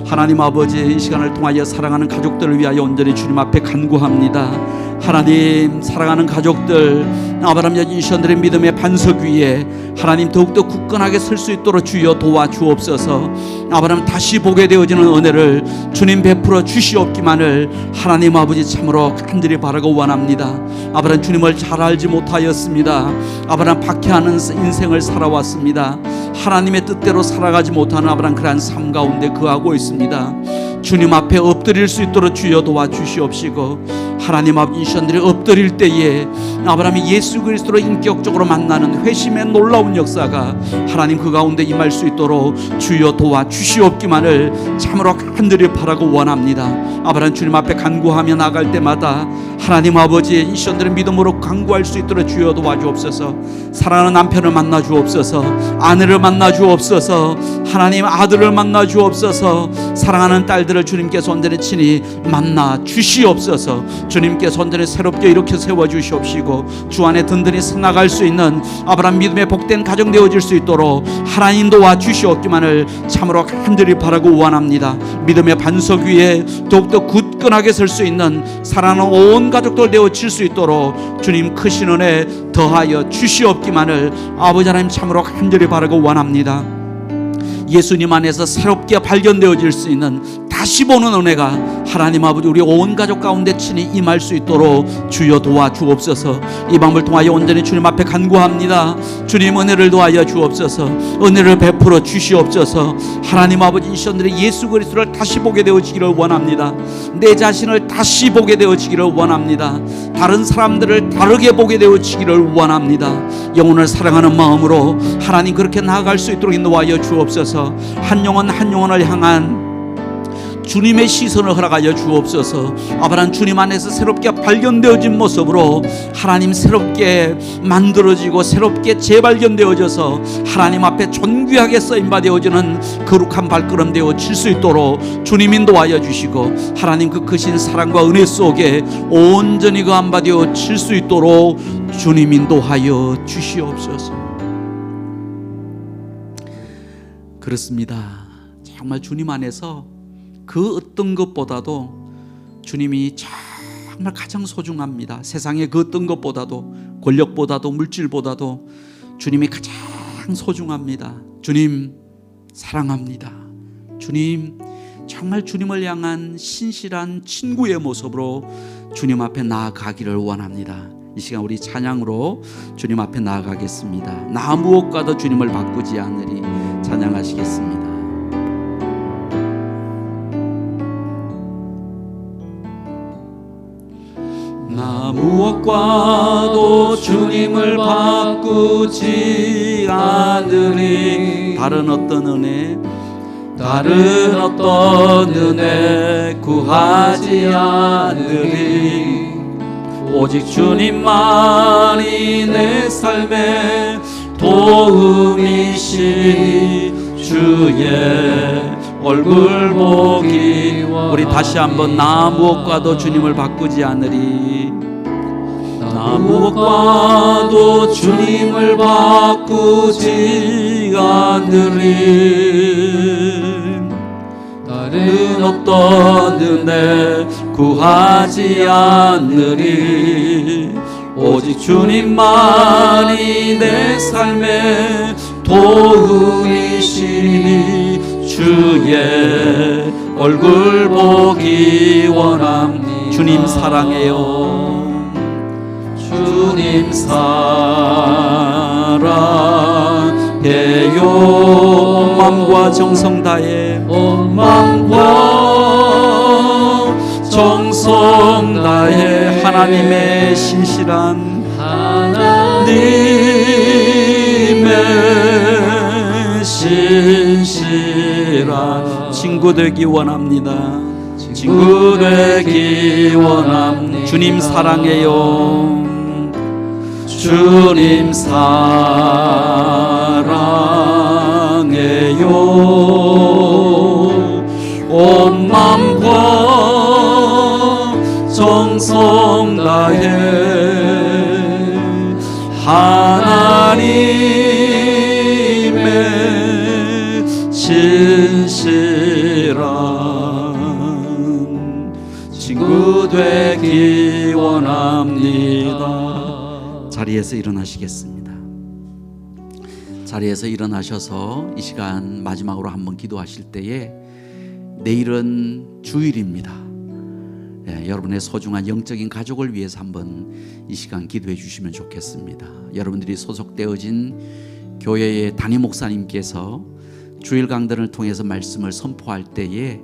하나님 아버지, 이 시간을 통하여 사랑하는 가족들을 위하여 온전히 주님 앞에 간구합니다. 하나님, 사랑하는 가족들, 아브라함 여인션들의 믿음의 반석 위에 하나님 더욱더 굳건하게 설 수 있도록 주여 도와주옵소서. 아브라함 다시 보게 되어지는 은혜를 주님 베풀어 주시옵기만을 하나님 아버지 참으로 간절히 바라고 원합니다. 아브라함 주님을 잘 알지 못하였습니다. 아브라함 박해하는 인생을 살아왔습니다. 하나님의 뜻대로 살아가지 못하는 아브라함 그러한 삶 가운데 거하고 있습니다. 주님 앞에 엎드릴 수 있도록 주여 도와주시옵시고, 하나님 앞 인션들이 엎드릴 때에 아브라함이 예수 그리스도로 인격적으로 만나는 회심의 놀라운 역사가 하나님 그 가운데 임할 수 있도록 주여 도와주시옵기만을 참으로 간절히 바라고 원합니다. 아브라함 주님 앞에 간구하며 나갈 때마다 하나님 아버지, 인션들의 믿음으로 간구할 수 있도록 주여 도와주옵소서. 사랑하는 남편을 만나 주옵소서. 아내를 만나 주옵소서. 하나님 아들을 만나 주옵소서. 사랑하는 딸들을 주님께서 온전히 친히 만나 주시옵소서. 주님께서 온전히 새롭게 일으켜 세워 주시옵시고 주 안에 든든히 서나갈 수 있는 아브라함 믿음의 복된 가정 되어질 수 있도록 하나님 도와 주시옵기만을 참으로 간절히 바라고 원합니다. 믿음의 반석 위에 더욱더 굳건하게 설 수 있는 사랑하는 온 가족들 되어질 수 있도록 주님 크신 은혜 더하여 주시옵기만을 아버지 하나님 참으로 간절히 바라고 원합니다. 예수님 안에서 새롭게 발견되어질 수 있는 다시 보는 은혜가 하나님 아버지 우리 온 가족 가운데 친히 임할 수 있도록 주여 도와주옵소서. 이 밤을 통하여 온전히 주님 앞에 간구합니다. 주님 은혜를 도하여 주옵소서. 은혜를 베풀어 주시옵소서. 하나님 아버지, 인션들이 예수 그리스도를 다시 보게 되어지기를 원합니다. 내 자신을 다시 보게 되어지기를 원합니다. 다른 사람들을 다르게 보게 되어지기를 원합니다. 영혼을 사랑하는 마음으로 하나님 그렇게 나아갈 수 있도록 인도하여 주옵소서. 한 영혼 한 영혼을 향한 주님의 시선을 허락하여 주옵소서. 아브라함 주님 안에서 새롭게 발견되어진 모습으로 하나님 새롭게 만들어지고 새롭게 재발견되어져서 하나님 앞에 존귀하게 쓰임받아지는 거룩한 발걸음 되어질 수 있도록 주님 인도하여 주시고, 하나님 그 크신 사랑과 은혜 속에 온전히 거함받아질 수 있도록 주님 인도하여 주시옵소서. 그렇습니다. 정말 주님 안에서 그 어떤 것보다도 주님이 정말 가장 소중합니다. 세상의 그 어떤 것보다도, 권력보다도, 물질보다도 주님이 가장 소중합니다. 주님 사랑합니다. 주님, 정말 주님을 향한 신실한 친구의 모습으로 주님 앞에 나아가기를 원합니다. 이 시간 우리 찬양으로 주님 앞에 나아가겠습니다. 나 무엇과도 주님을 바꾸지 않으리. 찬양하시겠습니다. 나 무엇과도 주님을 바꾸지 않으리. 다른 어떤 은혜 구하지 않으리. 오직 주님만이 내 삶의 도움이시니 주의 얼굴 보기. 우리 다시 한번 나 무엇과도 주님을 바꾸지 않으리. 나 무엇과도 주님을 바꾸지 않으리. 다른 어떤 은혜 구하지 않으리. 오직 주님만이 내 삶의 도움이시니 주의 얼굴 보기 원합니다. 주님 사랑해요. 주님 사랑해요. 온 마음과 정성 다해, 온 마음과 정성 다해 하나님의 신실한 친구 되기 원합니다. 친구 되기 원합니다. 주님 사랑해요. 주님 사랑해요. 온 마음과 정성 다해 하나님의 진실한 친구 되기 원합니다. 자리에서 일어나시겠습니다. 자리에서 일어나셔서 이 시간 마지막으로 한번 기도하실 때에 내일은 주일입니다. 여러분의 소중한 영적인 가족을 위해서 한번 이 시간 기도해 주시면 좋겠습니다. 여러분들이 소속되어진 교회의 담임 목사님께서 주일 강단을 통해서 말씀을 선포할 때에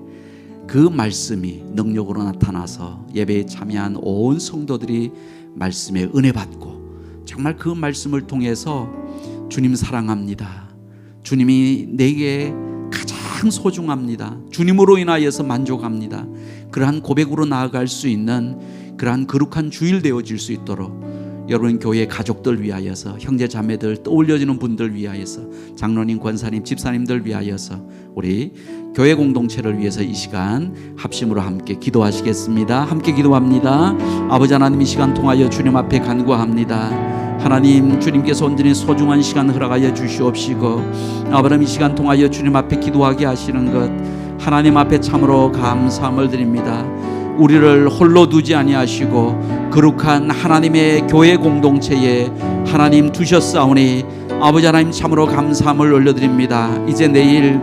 그 말씀이 능력으로 나타나서 예배에 참여한 온 성도들이 말씀에 은혜 받고 정말 그 말씀을 통해서 주님 사랑합니다. 주님이 내게 가장 소중합니다. 주님으로 인하여서 만족합니다. 그러한 고백으로 나아갈 수 있는 그러한 거룩한 주일 되어질 수 있도록 여러분 교회 가족들 위하여서, 형제 자매들, 떠올려지는 분들 위하여서, 장로님, 권사님, 집사님들 위하여서, 우리 교회 공동체를 위해서 이 시간 합심으로 함께 기도하시겠습니다. 함께 기도합니다. 아버지 하나님, 이 시간 통하여 주님 앞에 간구합니다. 하나님, 주님께서 온전히 소중한 시간 허락하여 주시옵시고 아버지 이 시간 통하여 주님 앞에 기도하게 하시는 것 하나님 앞에 참으로 감사함을 드립니다. 우리를 홀로 두지 아니하시고 거룩한 하나님의 교회 공동체에 하나님 두셨사오니 아버지 하나님 참으로 감사함을 올려드립니다. 이제 내일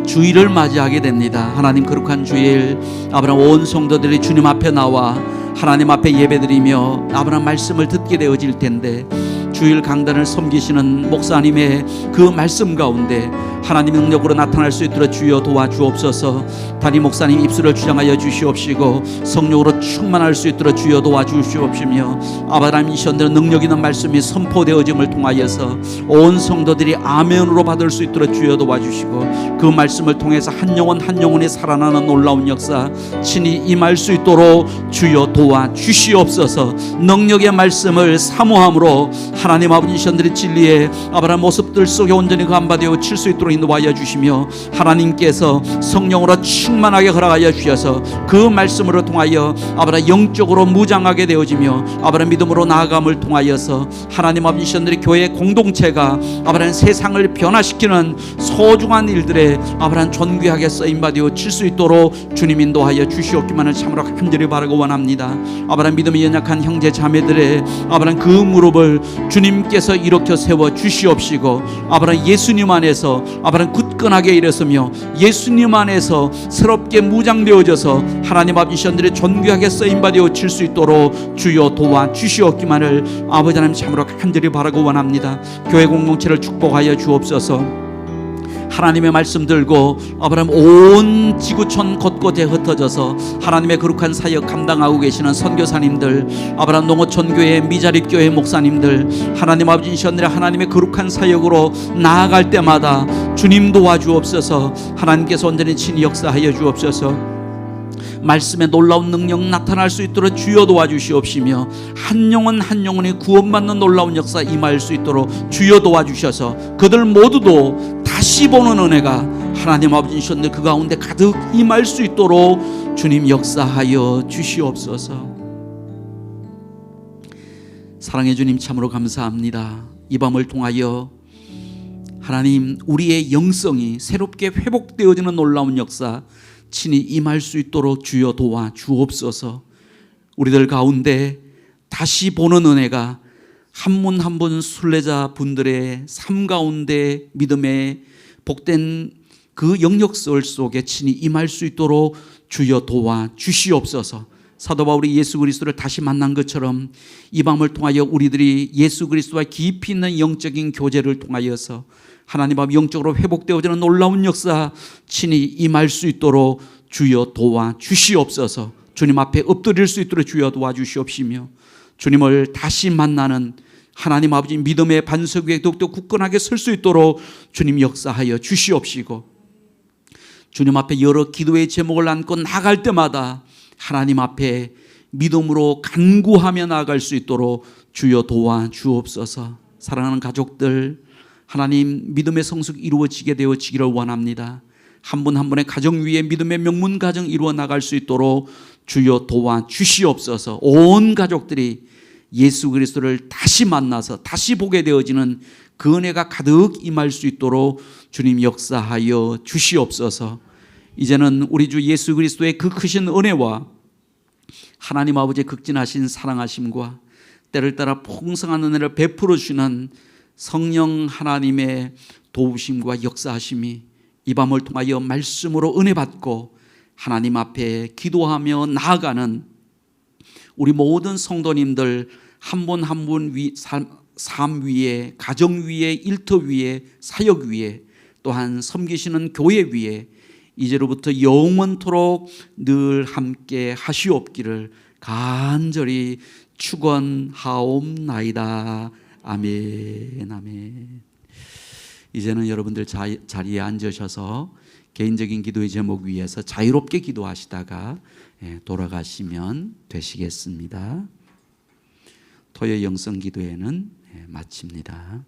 주일을 맞이하게 됩니다. 하나님 거룩한 주일 아브라함 온 성도들이 주님 앞에 나와 하나님 앞에 예배드리며 아브라함 말씀을 듣게 되어질 텐데 주일 강단을 섬기시는 목사님의 그 말씀 가운데 하나님의 능력으로 나타날 수 있도록 주여 도와주옵소서. 담임 목사님 입술을 주장하여 주시옵시고 성령으로 충만할 수 있도록 주여 도와주시옵시며 아브라함 미션대로 능력 있는 말씀이 선포되어짐을 통하여서 온 성도들이 아멘으로 받을 수 있도록 주여 도와주시고 그 말씀을 통해서 한 영혼 한 영혼이 살아나는 놀라운 역사 친히 임할 수 있도록 주여 도와주시옵소서. 능력의 말씀을 사모함으로 하나님 아버지 미션들의 진리에 아브라함 모습들 속에 온전히 감바되어 칠 수 있도록 인도하여 주시며 하나님께서 성령으로 충만하게 허락하여 주셔서 그 말씀으로 통하여 아브라함 영적으로 무장하게 되어지며 아브라함 믿음으로 나아감을 통하여서 하나님 아버지 미션들의 교회 공동체가 아브라함 세상을 변화시키는 소중한 일들에 아브라함 존귀하게 쓰임받아 칠 수 있도록 주님 인도하여 주시옵기만을 참으로 간절히 바라고 원합니다. 아브라함 믿음이 연약한 형제 자매들의 아브라함 그 무릎을 주님께서 일으켜 세워 주시옵시고 아브라함 예수님 안에서 아버지 굳건하게 일어서며 예수님 안에서 새롭게 무장되어져서 하나님 아버지 시험들이 존귀하게 쓰임받아 칠 수 있도록 주여 도와주시옵기만을 아버지 하나님 참으로 간절히 바라고 원합니다. 교회 공동체를 축복하여 주옵소서. 하나님의 말씀 들고 아브라함 온 지구촌 곳곳에 흩어져서 하나님의 거룩한 사역 감당하고 계시는 선교사님들, 아브라함 농어촌 교회 미자립 교회 목사님들, 하나님 아버지 시험들의 하나님의 거룩한 사역으로 나아갈 때마다 주님 도와주옵소서. 하나님께서 온전히 친히 역사하여 주옵소서. 말씀의 놀라운 능력 나타날 수 있도록 주여 도와주시옵시며 한 영혼 한 영혼이 구원받는 놀라운 역사 임할 수 있도록 주여 도와주셔서 그들 모두도 다시 보는 은혜가 하나님 아버지 주셨는데 그 가운데 가득 임할 수 있도록 주님 역사하여 주시옵소서. 사랑의 주님 참으로 감사합니다. 이 밤을 통하여 하나님 우리의 영성이 새롭게 회복되어지는 놀라운 역사 친히 임할 수 있도록 주여 도와 주옵소서. 우리들 가운데 다시 보는 은혜가 한 분 한 분 순례자 분들의 삶 가운데 믿음의 복된 그 영역 속에 친히 임할 수 있도록 주여 도와 주시옵소서. 사도 바울이 예수 그리스도를 다시 만난 것처럼 이 밤을 통하여 우리들이 예수 그리스도와 깊이 있는 영적인 교제를 통하여서 하나님 앞 영적으로 회복되어지는 놀라운 역사 친히 임할 수 있도록 주여 도와 주시옵소서. 주님 앞에 엎드릴 수 있도록 주여 도와주시옵시며 주님을 다시 만나는 하나님 아버지 믿음의 반석 위에 더욱더 굳건하게 설 수 있도록 주님 역사하여 주시옵시고 주님 앞에 여러 기도의 제목을 안고 나갈 때마다 하나님 앞에 믿음으로 간구하며 나아갈 수 있도록 주여 도와 주옵소서. 사랑하는 가족들, 하나님 믿음의 성숙 이루어지게 되어지기를 원합니다. 한 분 한 분의 가정 위에 믿음의 명문 가정 이루어 나갈 수 있도록 주여 도와 주시옵소서. 온 가족들이 예수 그리스도를 다시 만나서 다시 보게 되어지는 그 은혜가 가득 임할 수 있도록 주님 역사하여 주시옵소서. 이제는 우리 주 예수 그리스도의 그 크신 은혜와 하나님 아버지의 극진하신 사랑하심과 때를 따라 풍성한 은혜를 베풀어 주시는 성령 하나님의 도우심과 역사하심이 이 밤을 통하여 말씀으로 은혜 받고 하나님 앞에 기도하며 나아가는 우리 모든 성도님들 한 분 한 분 삶 위에, 가정 위에, 일터 위에, 사역 위에, 또한 섬기시는 교회 위에 이제로부터 영원토록 늘 함께 하시옵기를 간절히 축원하옵나이다. 아멘. 아멘. 이제는 여러분들 자리에 앉으셔서 개인적인 기도의 제목 위에서 자유롭게 기도하시다가 돌아가시면 되시겠습니다. 토요 영성 기도회는 마칩니다.